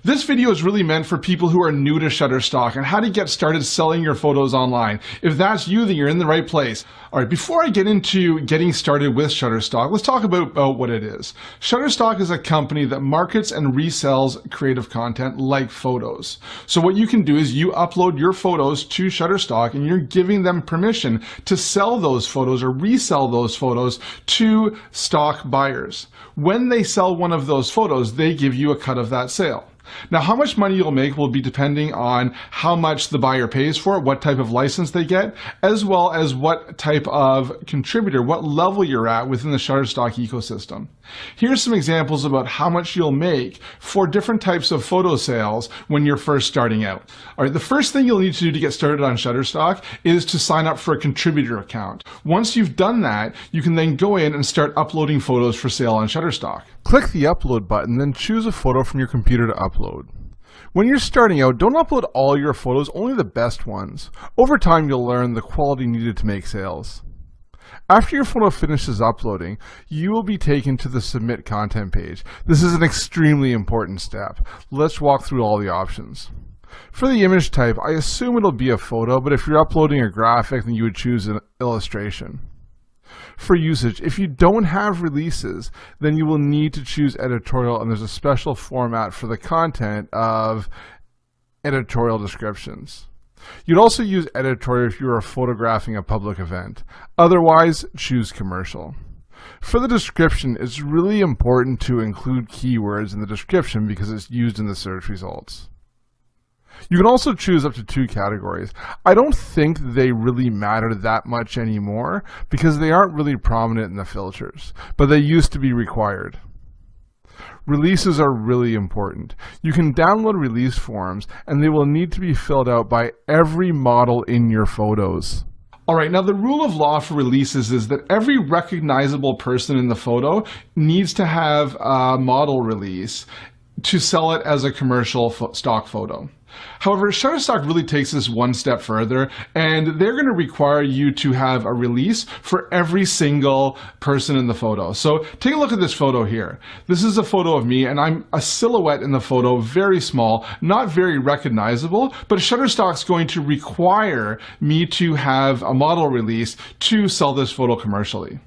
This video is really meant for people who are new to Shutterstock and how to get started selling your photos online. If that's you, then you're in the right place. All right, before I get into getting started with Shutterstock, let's talk about what it is. Shutterstock is a company that markets and resells creative content like photos. So what you can do is you upload your photos to Shutterstock and you're giving them permission to sell those photos or resell those photos to stock buyers. When they sell one of those photos, they give you a cut of that sale. Now, how much money you'll make will be depending on how much the buyer pays for it, what type of license they get, as well as what type of contributor, what level you're at within the Shutterstock ecosystem. Here's some examples about how much you'll make for different types of photo sales when you're first starting out. All right, the first thing you'll need to do to get started on Shutterstock is to sign up for a contributor account. Once you've done that, you can then go in and start uploading photos for sale on Shutterstock. Click the upload button, then choose a photo from your computer to upload. When you're starting out, don't upload all your photos, only the best ones. Over time, you'll learn the quality needed to make sales. After your photo finishes uploading, you will be taken to the Submit Content page. This is an extremely important step. Let's walk through all the options. For the image type, I assume it'll be a photo, but if you're uploading a graphic, then you would choose an illustration. For usage, if you don't have releases, then you will need to choose editorial, and there's a special format for the content of editorial descriptions. You'd also use editorial if you are photographing a public event. Otherwise, choose commercial. For the description, it's really important to include keywords in the description because it's used in the search results. You can also choose up to 2 categories. I don't think they really matter that much anymore because they aren't really prominent in the filters, but they used to be required. Releases are really important. You can download release forms and they will need to be filled out by every model in your photos. All right, now the rule of law for releases is that every recognizable person in the photo needs to have a model release to sell it as a commercial stock photo. However, Shutterstock really takes this one step further, and they're going to require you to have a release for every single person in the photo. So take a look at this photo here. This is a photo of me, and I'm a silhouette in the photo, very small, not very recognizable, but Shutterstock's going to require me to have a model release to sell this photo commercially.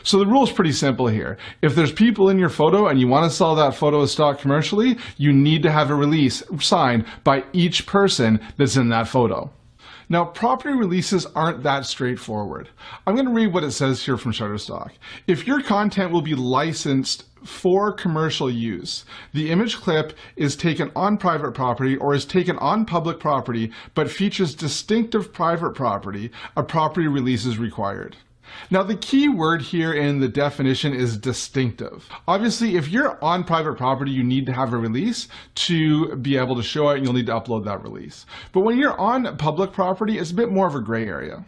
So the rule is pretty simple here. If there's people in your photo and you want to sell that photo as stock commercially, you need to have a release signed by each person that's in that photo. Now, property releases aren't that straightforward. I'm going to read what it says here from Shutterstock. If your content will be licensed for commercial use, the image clip is taken on private property or is taken on public property but features distinctive private property, a property release is required. Now, the key word here in the definition is distinctive. Obviously, if you're on private property, you need to have a release to be able to show it, and you'll need to upload that release. But when you're on public property, it's a bit more of a gray area.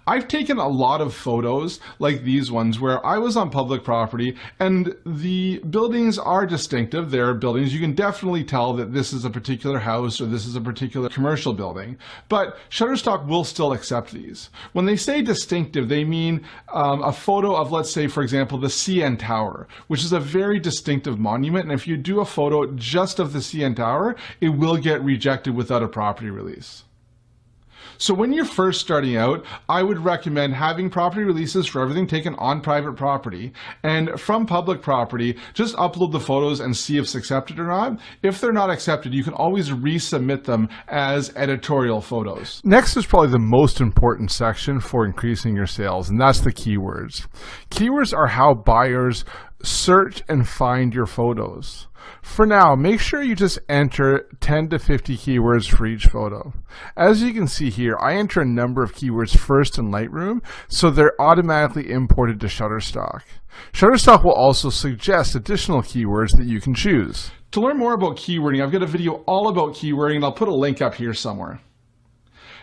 I've taken a lot of photos like these ones where I was on public property and the buildings are distinctive. They're buildings. You can definitely tell that this is a particular house or this is a particular commercial building, but Shutterstock will still accept these. When they say distinctive, they mean a photo of, let's say, for example, the CN Tower, which is a very distinctive monument. And if you do a photo just of the CN Tower, it will get rejected without a property release. So when you're first starting out, I would recommend having property releases for everything taken on private property, and from public property, just upload the photos and see if it's accepted or not. If they're not accepted, you can always resubmit them as editorial photos. Next is probably the most important section for increasing your sales, and that's the keywords. Keywords are how buyers search and find your photos. For now, make sure you just enter 10 to 50 keywords for each photo. As you can see here, I enter a number of keywords first in Lightroom, so they're automatically imported to Shutterstock. Shutterstock will also suggest additional keywords that you can choose. To learn more about keywording, I've got a video all about keywording, and I'll put a link up here somewhere.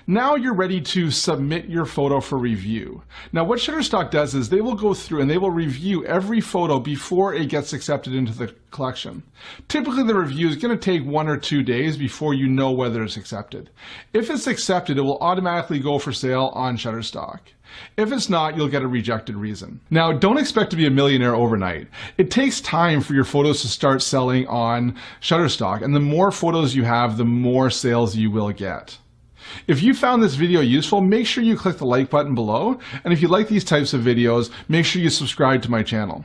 Now you're ready to submit your photo for review. Now what Shutterstock does is they will go through and they will review every photo before it gets accepted into the collection. Typically the review is going to take 1 or 2 days before you know whether it's accepted. If it's accepted, it will automatically go for sale on Shutterstock. If it's not, you'll get a rejected reason. Now, don't expect to be a millionaire overnight. It takes time for your photos to start selling on Shutterstock, and the more photos you have, the more sales you will get. If you found this video useful, make sure you click the like button below. And if you like these types of videos, make sure you subscribe to my channel.